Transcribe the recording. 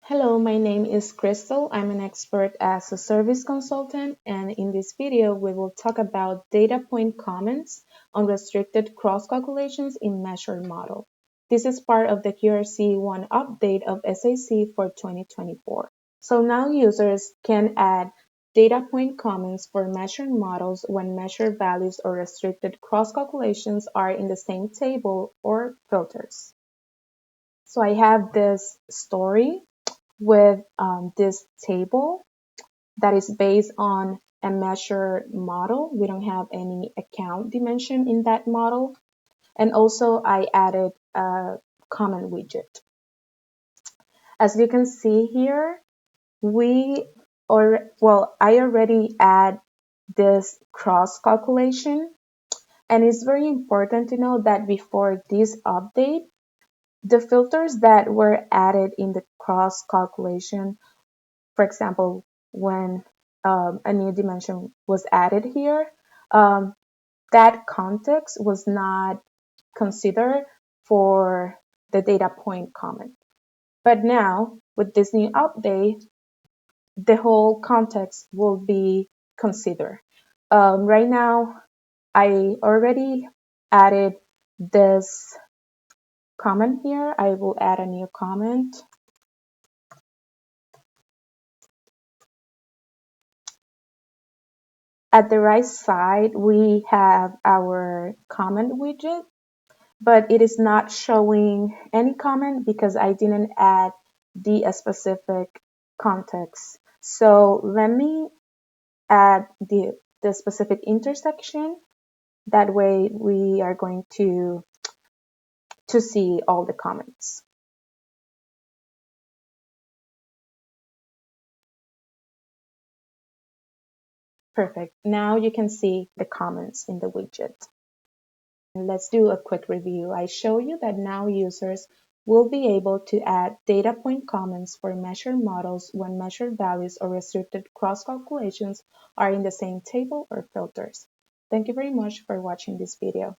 Hello, my name is Crystal. I'm an expert as a service consultant, and in this video, we will talk about data point comments on restricted cross calculations in measured model. This is part of the QRC1 update of SAC for 2024. So now users can add data point comments for measured models when measured values or restricted cross calculations are in the same table or filters. So I have this story with this table that is based on a measured model. We don't have any account dimension in that model. And also I added a comment widget. As you can see here, I already add this cross calculation. And it's very important to know that before this update, the filters that were added in the cross calculation, for example, when a new dimension was added here, um, that context was not considered for the data point comment. But now, with this new update, the whole context will be considered. Right now, I already added this comment here. I will add a new comment. At the right side, we have our comment widget, but it is not showing any comment because I didn't add the specific context. So let me add the specific intersection. That way we are going to see all the comments. Perfect. Now you can see the comments in the widget. Let's do a quick review. I show you that now users will be able to add data point comments for measured models when measured values or restricted cross calculations are in the same table or filters. Thank you very much for watching this video.